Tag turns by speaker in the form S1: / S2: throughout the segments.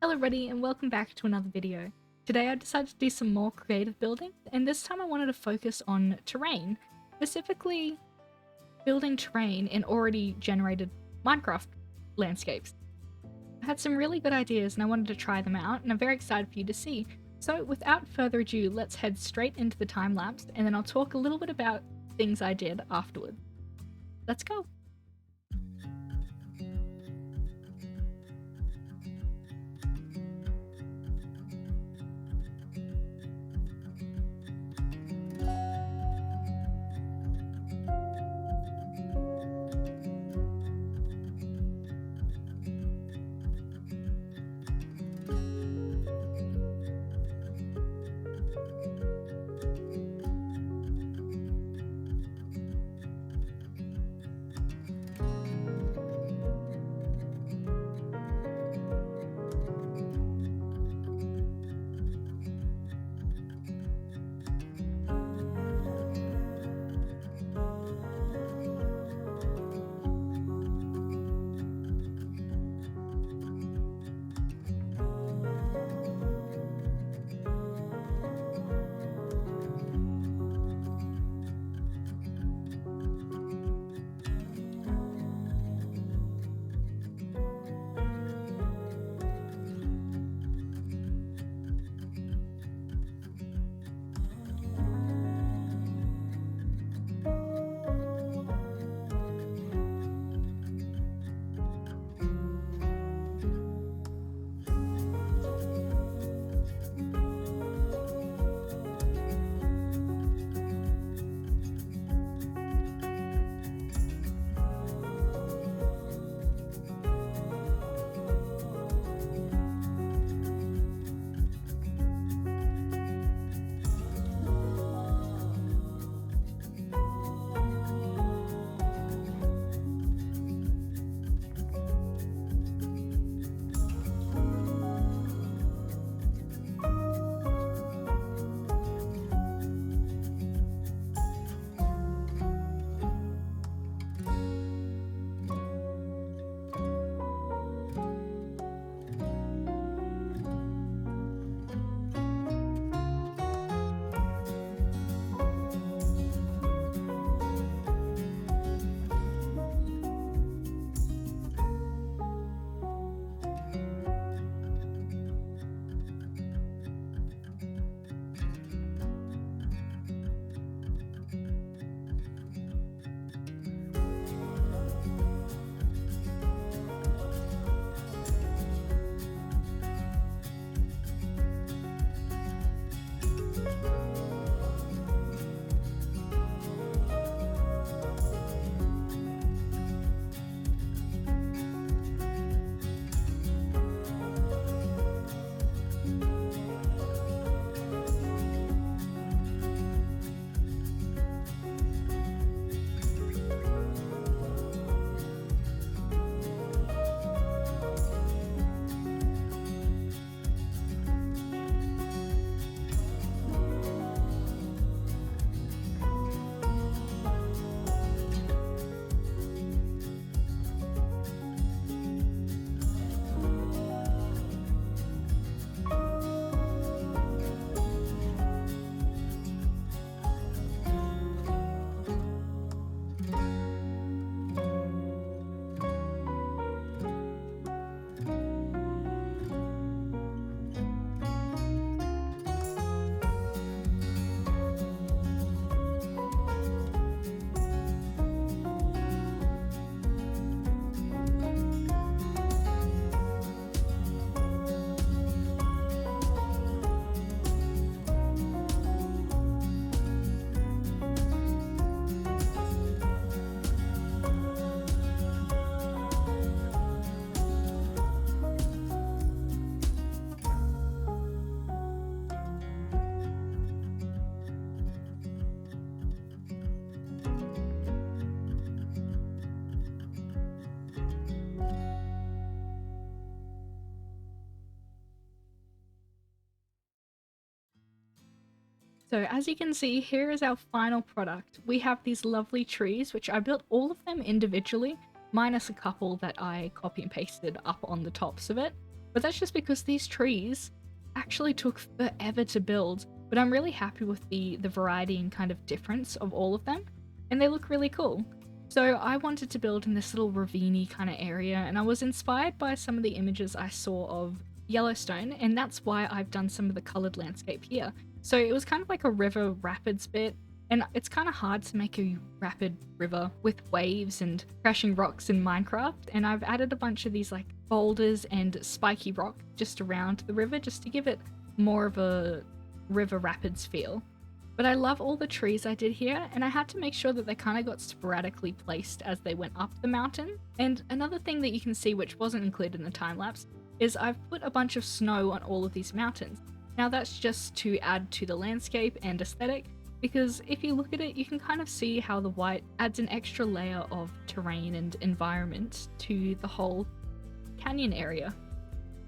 S1: Hello everybody and welcome back to another video. Today I decided to do some more creative building, and this time I wanted to focus on terrain, specifically building terrain in already generated Minecraft landscapes. I had some really good ideas and I wanted to try them out, and I'm very excited for you to see. So without further ado, let's head straight into the time lapse and then I'll talk a little bit about things I did afterwards. Let's go! So as you can see, here is our final product. We have these lovely trees, which I built all of them individually, minus a couple that I copy and pasted up on the tops of it. But that's just because these trees actually took forever to build, but I'm really happy with the variety and kind of difference of all of them, and they look really cool. So I wanted to build in this little ravine kind of area, and I was inspired by some of the images I saw of Yellowstone, and that's why I've done some of the colored landscape here. So it was kind of like a river rapids bit, and it's kind of hard to make a rapid river with waves and crashing rocks in Minecraft, and I've added a bunch of these like boulders and spiky rock just around the river just to give it more of a river rapids feel. But I love all the trees I did here, and I had to make sure that they kind of got sporadically placed as they went up the mountain. And another thing that you can see which wasn't included in the time lapse is I've put a bunch of snow on all of these mountains. Now that's just to add to the landscape and aesthetic, because if you look at it, you can kind of see how the white adds an extra layer of terrain and environment to the whole canyon area.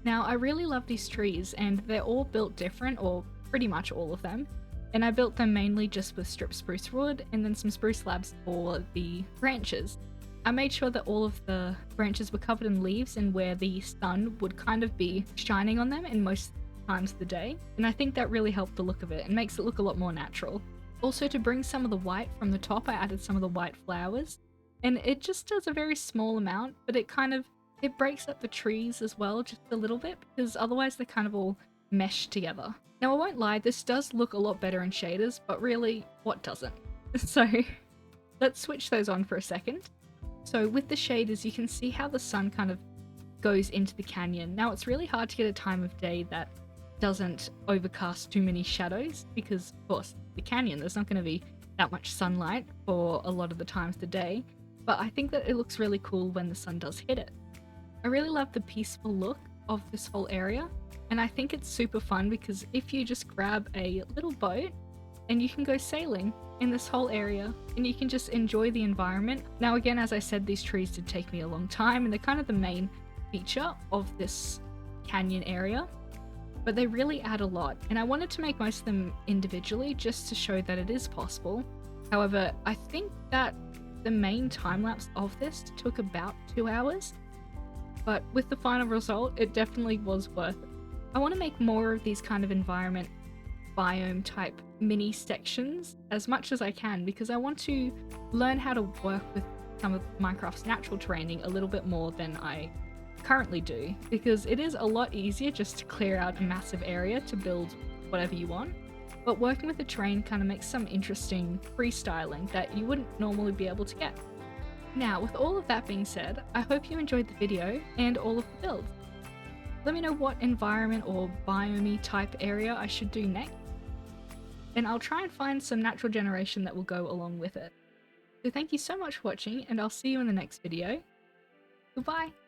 S1: Now, I really love these trees, and they're all built different, or pretty much all of them, and I built them mainly just with stripped spruce wood and then some spruce slabs for the branches. I made sure that all of the branches were covered in leaves and where the sun would kind of be shining on them in most times of the day, and I think that really helped the look of it and makes it look a lot more natural. Also, to bring some of the white from the top, I added some of the white flowers, and it just does a very small amount, but it breaks up the trees as well just a little bit, because otherwise they kind of all mesh together. Now I won't lie, this does look a lot better in shaders, but really, what doesn't? So let's switch those on for a second. So with the shaders, you can see how the sun kind of goes into the canyon. Now it's really hard to get a time of day that doesn't overcast too many shadows, because of course the canyon, there's not going to be that much sunlight for a lot of the times of the day, but I think that it looks really cool when the sun does hit it. I really love the peaceful look of this whole area, and I think it's super fun because if you just grab a little boat and you can go sailing in this whole area and you can just enjoy the environment. Now again, as I said, these trees did take me a long time and they're kind of the main feature of this canyon area, but they really add a lot, and I wanted to make most of them individually just to show that it is possible. However, I think that the main time lapse of this took about 2 hours, but with the final result, it definitely was worth it. I want to make more of these kind of environment biome type mini sections as much as I can, because I want to learn how to work with some of Minecraft's natural terraining a little bit more than I currently do, because it is a lot easier just to clear out a massive area to build whatever you want, but working with the terrain kind of makes some interesting freestyling that you wouldn't normally be able to get. Now, with all of that being said, I hope you enjoyed the video and all of the builds. Let me know what environment or biome type area I should do next, and I'll try and find some natural generation that will go along with it. So thank you so much for watching, and I'll see you in the next video. Goodbye!